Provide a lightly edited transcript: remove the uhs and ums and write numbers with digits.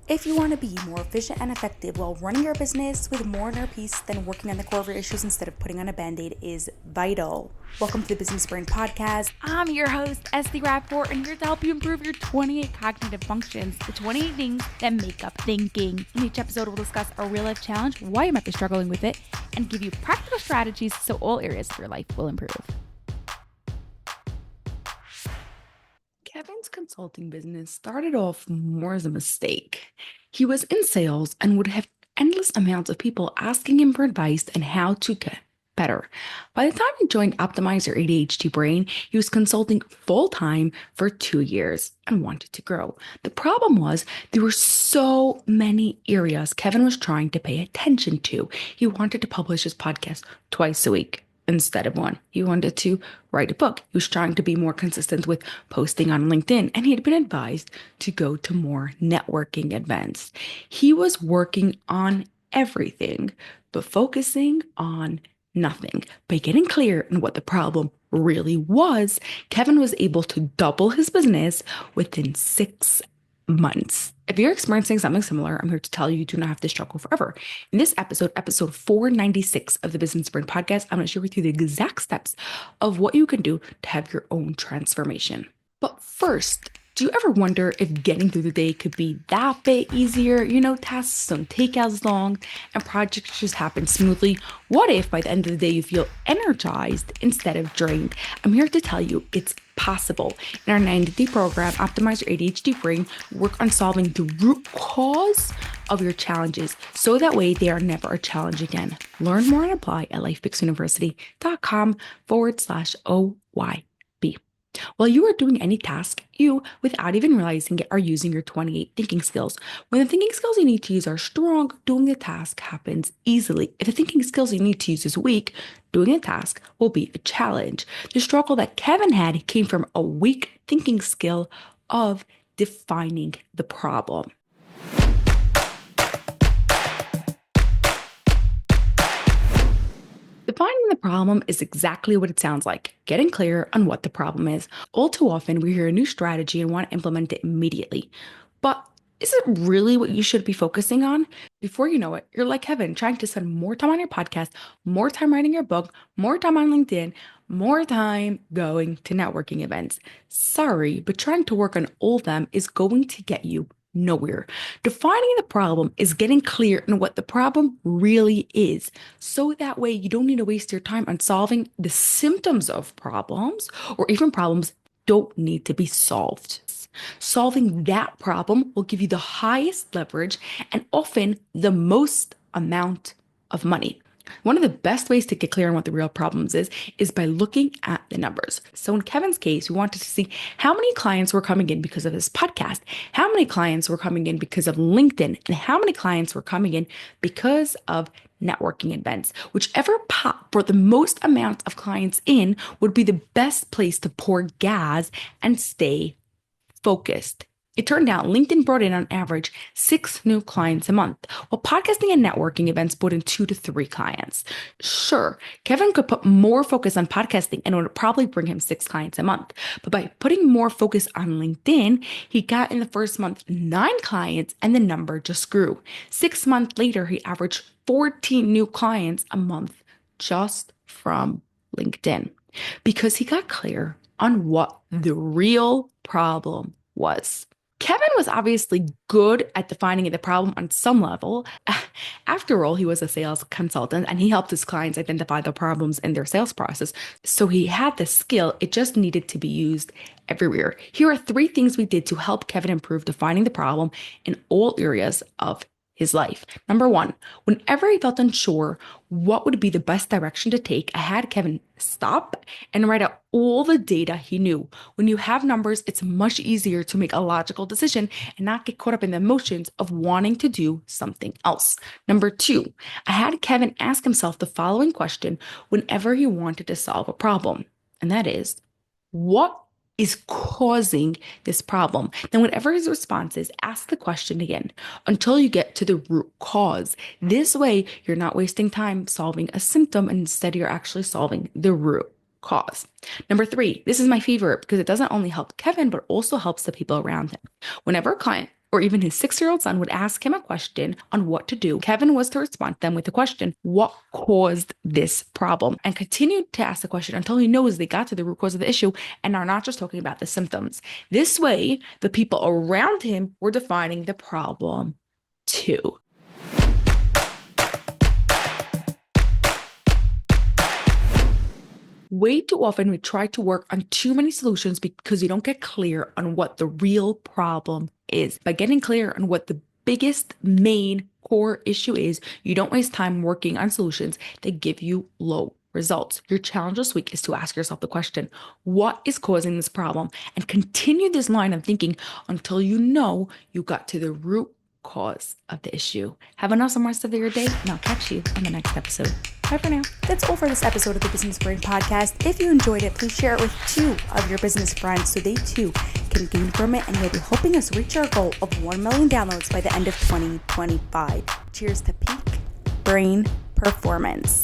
If you want to be more efficient and effective while running your business with more inner peace, then working on the core of your issues instead of putting on a band-aid is vital. Welcome to the Business Brain Podcast. I'm your host, Esty Rapport, and here to help you improve your 28 cognitive functions, the 28 things that make up thinking. In each episode, we'll discuss a real-life challenge, why you might be struggling with it, and give you practical strategies so all areas of your life will improve. Kevin's consulting business started off more as a mistake. He was in sales and would have endless amounts of people asking him for advice on how to get better. By the time he joined Optimize Your ADHD Brain, he was consulting full-time for 2 years and wanted to grow. The problem was there were so many areas Kevin was trying to pay attention to. He wanted to publish his podcast twice a week instead of one. He wanted to write a book. He was trying to be more consistent with posting on LinkedIn, and he had been advised to go to more networking events. He was working on everything, but focusing on nothing. By getting clear on what the problem really was, Kevin was able to double his business within 6 months. If you're experiencing something similar, I'm here to tell you do not have to struggle forever. In this episode 496 of the Business Brain Podcast, I'm going to share with you the exact steps of what you can do to have your own transformation. But first, do you ever wonder if getting through the day could be that bit easier? Tasks don't take as long and projects just happen smoothly. What if by the end of the day you feel energized instead of drained? I'm here to tell you it's possible. In our 90-day program, Optimize Your ADHD Brain, work on solving the root cause of your challenges so that way they are never a challenge again. Learn more and apply at lifefixuniversity.com/OYB. While you are doing any task, you, without even realizing it, are using your 28 thinking skills. When the thinking skills you need to use are strong, doing the task happens easily. If the thinking skills you need to use is weak, doing a task will be a challenge. The struggle that Kevin had came from a weak thinking skill of defining the problem. Defining the problem is exactly what it sounds like, getting clear on what the problem is. All too often, we hear a new strategy and want to implement it immediately. But is it really what you should be focusing on? Before you know it, you're like Kevin, trying to spend more time on your podcast, more time writing your book, more time on LinkedIn, more time going to networking events. Sorry, but trying to work on all of them is going to get you nowhere. Defining the problem is getting clear on what the problem really is. So that way you don't need to waste your time on solving the symptoms of problems or even problems don't need to be solved. Solving that problem will give you the highest leverage and often the most amount of money. One of the best ways to get clear on what the real problems is by looking at the numbers. So in Kevin's case, we wanted to see how many clients were coming in because of his podcast, how many clients were coming in because of LinkedIn, and how many clients were coming in because of networking events. Whichever pot brought the most amount of clients in would be the best place to pour gas and stay focused. It turned out LinkedIn brought in on average 6 new clients a month, while podcasting and networking events brought in 2 to 3 clients. Sure, Kevin could put more focus on podcasting and it would probably bring him 6 clients a month. But by putting more focus on LinkedIn, he got in the first month 9 clients and the number just grew. 6 months later, he averaged 14 new clients a month just from LinkedIn because he got clear on what the real problem was. Kevin was obviously good at defining the problem on some level. After all, he was a sales consultant and he helped his clients identify the problems in their sales process. So he had the skill, it just needed to be used everywhere. Here are 3 things we did to help Kevin improve defining the problem in all areas of his life. Number 1, whenever he felt unsure what would be the best direction to take, I had Kevin stop and write out all the data he knew. When you have numbers, it's much easier to make a logical decision and not get caught up in the emotions of wanting to do something else. Number 2, I had Kevin ask himself the following question whenever he wanted to solve a problem, and that is, what is causing this problem? Then whatever his response is, ask the question again until you get to the root cause. This way, you're not wasting time solving a symptom and instead you're actually solving the root cause. Number 3, this is my favorite because it doesn't only help Kevin, but also helps the people around him. Whenever a client or even his 6-year-old son would ask him a question on what to do, Kevin was to respond to them with the question, what caused this problem? And continued to ask the question until he knows they got to the root cause of the issue and are not just talking about the symptoms. This way, the people around him were defining the problem too. Way too often we try to work on too many solutions because we don't get clear on what the real problem is. By getting clear on what the biggest main core issue is, you don't waste time working on solutions that give you low results. Your challenge this week is to ask yourself the question, what is causing this problem? And continue this line of thinking until you know you got to the root cause of the issue. Have an awesome rest of your day, and I'll catch you in the next episode. Bye for now. That's all for this episode of the Business Brain Podcast. If you enjoyed it, please share it with 2 of your business friends so they too can gain from it, and you'll be helping us reach our goal of 1 million downloads by the end of 2025. Cheers to peak brain performance.